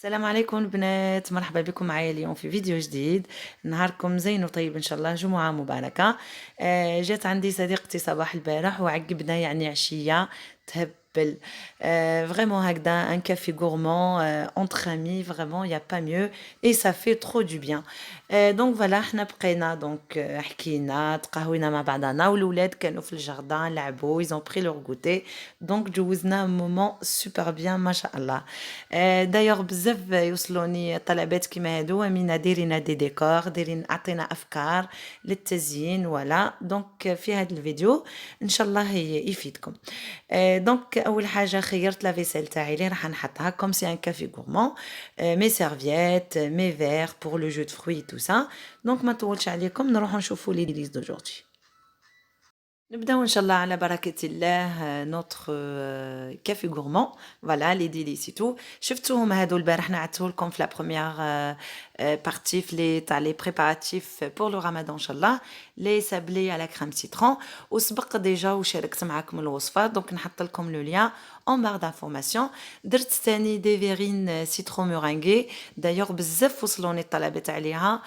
السلام عليكم البنات، مرحبا بكم معايا اليوم في فيديو جديد. نهاركم زين وطيب ان شاء الله، جمعة مباركة. جات عندي صديقتي صباح البارح وعقبنا يعني عشية تهبل. فريمون هكذا ان كافي غورمون اونتر امي، فريمون يا با ميو اي سا في ترو دو بيان. دونك فوالا حنا بقينا دونك حكينا تقهوينا مع بعضنا، والولاد كانوا في الجاردان لعبوا، ils ont pris leur goûter. دونك جوزنا مومون سوبر بيان ما شاء الله. دايوغ بزاف يوصلوني طلبات كيما هادو، امينه ديري لنا دي ديكور، ديري اعطينا افكار للتزيين. ولا دونك في هذا الفيديو ان شاء الله يفيدكم. دونك اول حاجه خيرت لا فيسيل تاعي اللي راح نحطها كوم سي ان كافي غورمون، مي سيرفييت مي فير بور لو جو دو فروي تو سا. دونك ما نطولش عليكم، نروحوا نشوفوا لي ليست دوجوردي. نبداو ان شاء الله على بركه الله نوتر كافي غورمون. فوالا لي ديليسيتو شفتوهم هادو البارح، نعتهم لكم في لا بروميير بارتي في لي تاع لي بريباراتيف بور لو رمضان ان شاء الله، لي سابلي على كريم سيترون. وسبق ديجا وشاركت معاكم الوصفه، دونك نحط لكم لو ليان اون بار دانفورماسيون. درت ثاني دي فيرين سيترون مورانغي، دايوغ بزاف وصلوني الطلبات عليها.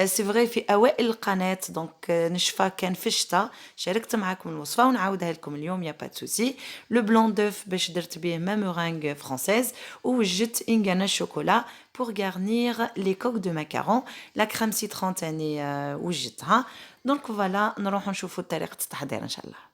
سي فري في اوائل القناه، دونك نشفى كان في الشتا، شاركت معاكم الوصفه ونعاودها لكم اليوم يا با دو سوسي. لو بلون دوف باش درت به ما مورانغ فرونسيز، ووجدت انغانا شوكولا pour garnir les coques de macarons. la crème citron تاني وجدتها. دونك فوالا نروحو نشوفو طريقه التحضير ان شاء الله.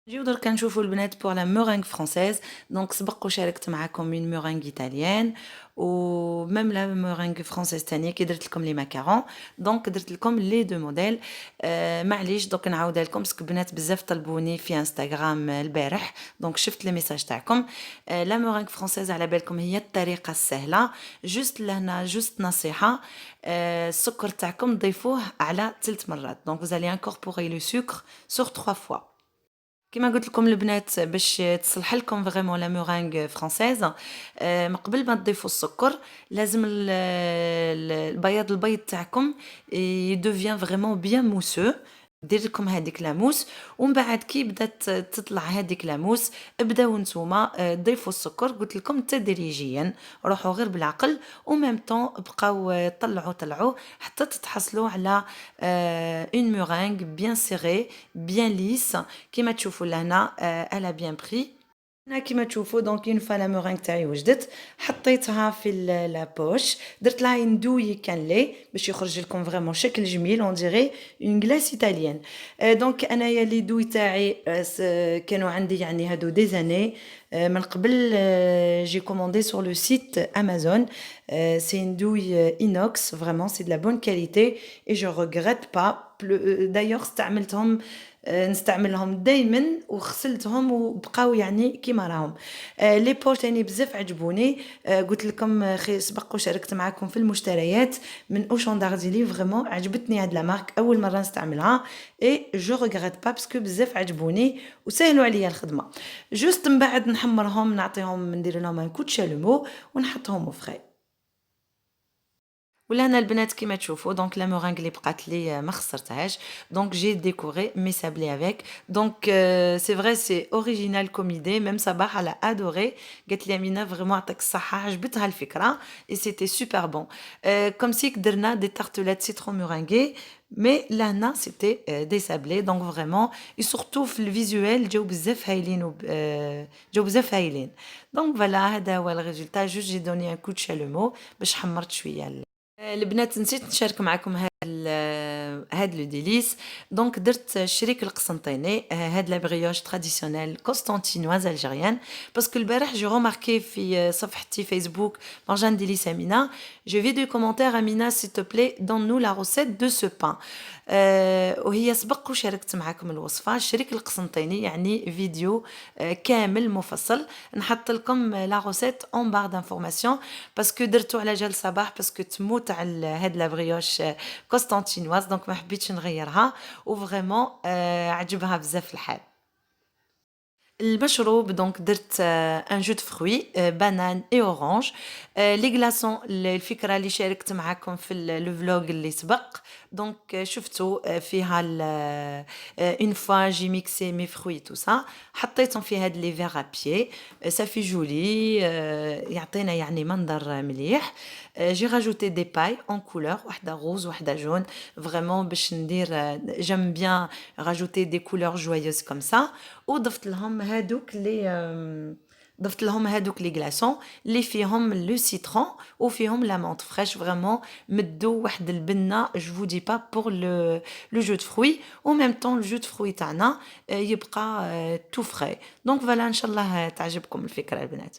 نجيو دركا نشوفو البنات بور لا مورينغ فرونسيز. دونك سبق وشاركت معاكم من مورينغ ايطاليان و ميم لا مورينغ فرونسيز تانية كي درت لكم لي ماكارون. دونك درت لكم لي دو موديل. معليش دوك نعاودها لكم باسكو بنات بزاف طلبوني في انستغرام البارح، دونك شفت لي ميساج تاعكم. لا مورينغ فرونسيز على بالكم هي الطريقه السهله، جوست لهنا جوست نصيحه. السكر تاعكم ضيفوه على 3 مرات، دونك vous allez incorporer le sucre sur 3 fois. كما قلت لكم البنات باش تصلح لكم فريمون لا مورينغ فرونسيز، من قبل ما تضيفوا السكر لازم البيض تاعكم يدوفيان فريمون بيان موسو. دير لكم هذيك لاموس، ومن بعد كي بدات تطلع هذيك لاموس ابداو نتوما ضيفوا السكر. قلت لكم تدريجيا، روحوا غير بالعقل، وميم طون بقاو طلعوا حتى تتحصلوا على اون مورينغ بيان سيري بيان ليس. كيما تشوفوا لهنا الا بيان بري. هنا كيما تشوفوا دونك اون فوا لا مورينغ تاعي وجدت، حطيتها في لابوش، درت لها ندوي كان لي باش يخرج لكم فريمون شكل جميل اون ديري اون غلاس ايطاليان. دونك انايا لي دوي تاعي كانوا عندي يعني هادو دي زاني من قبل. جي كوموندي سور لو سيت امازون. سي une douille inox, vraiment c'est de la bonne qualité et je regrette pas. d'ailleurs استعملتهم نستعملهم دائما وغسلتهم وبقاو يعني كيما راهم. لي بول تاني بزاف عجبوني. قلت لكم سبق وشاركت معكم في المشتريات من اوشون دارديلي، فريمون عجبتني هاد لا مارك، اول مره نستعملها اي جو ريغريت با باسكو بزاف عجبوني وسهلوا عليا الخدمه. جوست من بعد نحمرهم، نعطيهم ندير لهم ان كوت شالومو ونحطهم فخي. ولهنا البنات كيما تشوفوا دونك لا مورينغ اللي بقات لي ما خسرتهاش دونك جي ديكوري مي سابلي افيك دونك سي فري سي اوريجينال كوم ايدي ميم صباح على ادوري قالت لي امينه فريمون يعطيك الصحه عجبتها الفكره اي سيتي سوبر بون كوم سي درنا دي تارتلات سيترون مورينغي مي لهنا سيتي دي سابلي دونك فريمون اي سورتو في الفيزوال جاو بزاف هايلين جاو بزاف هايلين دونك فوالا هذا هو الريزولتا جوست جي دوني ان كو دو شالومو باش حمرت شويه البنات نسيت نشارك معكم هاد لو ديليس دونك درت الشريك القسنطيني هاد لا بريوش تراديسيونيل كونستانتينواز الجيريان باسكو البارح جو روماركي في صفحتي فيسبوك مرجان ديليس امينه جو في دو كومونتير امينه سيل تو بلي دون نو لا روسيت دو سو بان وهي سبق وشاركت معكم الوصفه الشريك القسنطيني يعني فيديو كامل مفصل نحط لكم لا روسيت اون بار دانفورماسيون باسكو درتو على جال صباح باسكو تموت على هاد لا بريوش كونستانتينواز دونك ما حبيتش نغيرها وفريمون عجبها بزاف الحال المشروب دونك درت ان جو دو فروي بانان اي اورانج لي غلاسون الفكره اللي شاركت معكم في لو فلوغ اللي سبق دونك شفتوا فيها اون فوا جي ميكسي مي فروي تو سا حطيتهم في هاد لي فيغ ا بيي صافي جولي يعطينا يعني منظر مليح جي راجوتي دي باي اون كولور واحده روز واحده جون فريمون باش ندير جيم بيان راجوتي دي كولور جويوز كوم سا وضفت لهم هادوك لي ضفت لهم هادوك لي غلاسون اللي فيهم لو سيترون وفيهم لا مونط فريش فريمون مدو واحد البنه جو فو دي با بور لو جو دو فروي او ميم طون لو جو دو فروي تاعنا يبقى تو فري دونك فوالا ان شاء الله تعجبكم الفكره البنات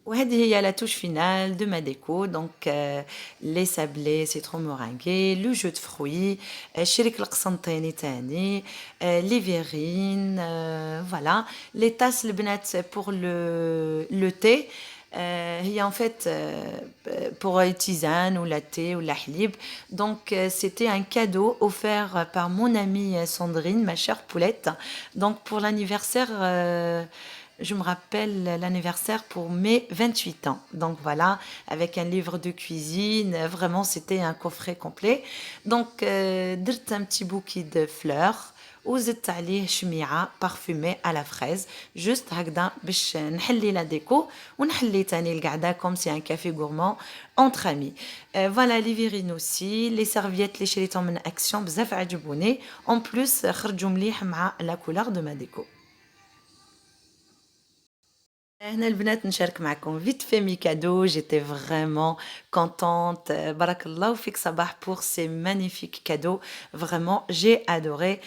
وهذه هي لا توش فينال دو ما ديكو دونك لي سابلي سيترون مورانغي لو جو دو فروي الشريك القسنطيني تاني لي فيرين فوالا لي تاس البنات بور لو تي هي en fait pour tisane ou latte ou la حليب donc c'était un cadeau offert par mon amie Sandrine ma chère poulette donc pour l'anniversaire je me rappelle l'anniversaire pour mes 28 ans. Donc voilà, avec un livre de cuisine, vraiment c'était un coffret complet. Donc درت un petit bouquet de fleurs وزدت عليه شميعة بارفومي على فريز جوست هكذا باش نحلي لا ديكو ونحلي تاني القعدة كوم سي ان كافي غورمون اونتر امي فوالا لي فيرين اوسي لي سيرفييت اللي شريتهم من اكسيون بزاف عجبوني اون بلوس خرجوا مليح مع لا كولور دو ما ديكو هنا البنات نشارك معكم vite fait mes cadeaux j'étais vraiment contente بارك الله فيك صباح pour ces magnifiques cadeaux vraiment j'ai adoré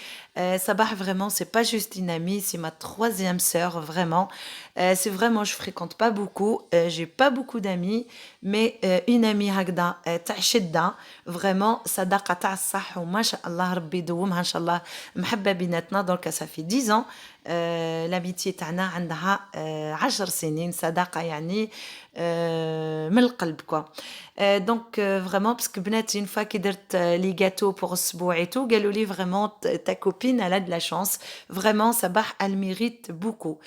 Sabah vraiment c'est pas juste une amie c'est ma troisième sœur vraiment c'est vraiment je fréquente pas beaucoup j'ai pas beaucoup d'amis mais une amie هكذا تاع شدة vraiment صداقة تاع الصح وما شاء الله ربي يدومها ان شاء الله محبة بيناتنا دونك ça fait 10 ans l'amitié تاعنا عندها 10 سنين صداقة يعني من القلب كوا دونك فريمون باسكو بنات اون فوا كي درت لي غاتو بور السبوع اي تو قالوا لي فريمون تا كوبين elle a de la chance فريمون صباح elle mérite beaucoup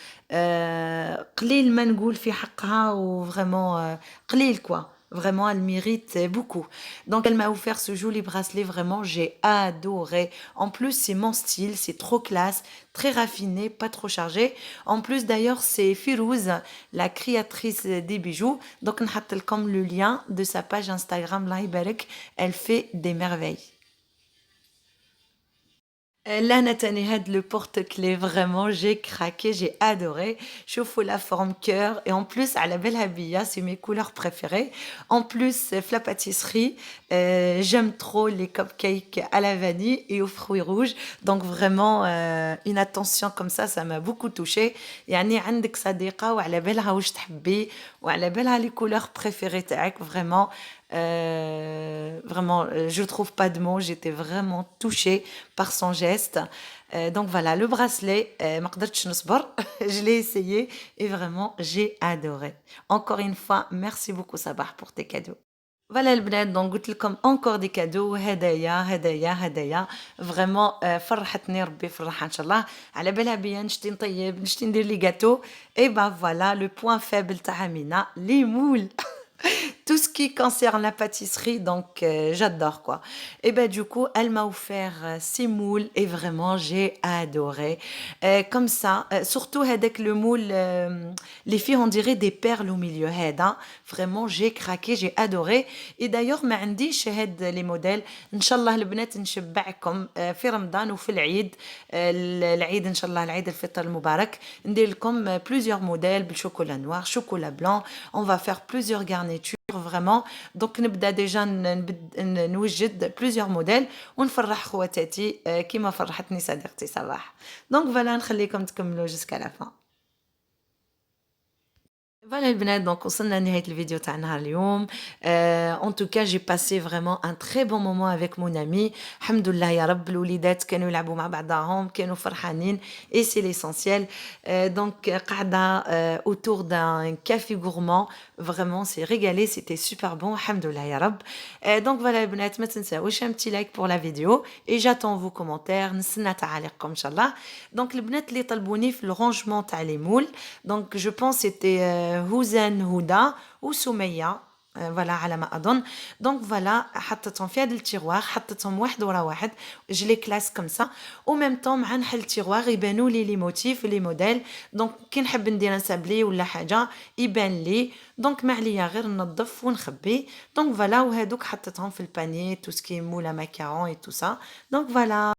قليل ما نقول في حقها وفريمون قليل كوا Vraiment, elle mérite beaucoup. Donc, elle m'a offert ce joli bracelet. Vraiment, j'ai adoré. En plus, c'est mon style. C'est trop classe, très raffiné, pas trop chargé. En plus, d'ailleurs, c'est Firouz, la créatrice des bijoux. Donc, نحط لكم le lien de sa page Instagram. Allah يبارك. Elle fait des merveilles. Là, Nathalie had le porte-clés, vraiment, j'ai craqué, j'ai adoré. Chauffe la forme cœur et en plus, à la belle habilla, c'est mes couleurs préférées. En plus, la pâtisserie, j'aime trop les cupcakes à la vanille et aux fruits rouges. Donc vraiment, une attention comme ça m'a beaucoup touchée. يعني عندك صديقة وعلى بالها واش تحبي وعلى بالها les couleurs préférées تاعك vraiment. Vraiment, je trouve pas de mots, j'étais vraiment touchée par son geste. Donc voilà, le bracelet, ما قدرتش نصبر. Je l'ai essayé et vraiment, j'ai adoré. Encore une fois, merci beaucoup Sabah pour tes cadeaux. Voilà البنات دونك قلت لكم encore des cadeaux هدايا فريمون فرحتني ربي يفرحها ان شاء الله على بالها بيا نشتي نطيب نشتي ندير لي gâteaux et bah voilà le point faible تاع Amina les moules. Tout ce qui concerne la pâtisserie, donc j'adore quoi. Et ben du coup, elle m'a offert ces moules et vraiment j'ai adoré. Comme ça, surtout avec le moule, les filles on dirait des perles au milieu. هذا. Vraiment j'ai craqué, j'ai adoré. Et d'ailleurs ما عنديش هاد les modèles. إن شاء الله البنات نشبعكم في رمضان وفي العيد. العيد إن شاء الله العيد الفطر المبارك ندير لكم plusieurs modèles بالشوكولا noir, chocolat blanc. On va faire plusieurs garnitures vraiment. Donc نبدا déjà نوجد plusieurs modèles ونفرح خواتاتي كيما فرحتني صديقتي صباح. Donc voilà نخليكم تكملوا jusqu'à la fin. Voilà البنات donc وصلنا لنهاية الفيديو تاع نهار اليوم. En tout cas j'ai passé vraiment un très bon moment avec mon ami. الحمد لله يا رب الوليدات كانوا يلعبوا مع بعضهم كانوا فرحانين et c'est l'essentiel. Donc قاعدة autour d'un café gourmand. Vraiment c'est régalé, c'était super bon الحمد لله يا رب. Donc voilà البنات ما تنساوش un petit like pour la vidéo et j'attends vos commentaires نستنى تعاليقكم إن شاء الله. Donc البنات اللي طلبوني في le rangement تاع les moules donc je pense c'était هوزان هدى وسمية. فوالا على ما اظن. دونك فوالا حطيتهم في هذا التيغوار حطيتهم واحد ورا واحد جو لي كلاس كم سا او ميم طون مع نحل التيغوار يبانوا لي موتيف لي موديل. دونك كي نحب ندير نسابلي ولا حاجه يبان لي دونك ما عليا غير ننظف ونخبي. دونك فوالا وهذوك حطيتهم في البانيي تو سكي مولا ماكارون اي تو سا. دونك فوالا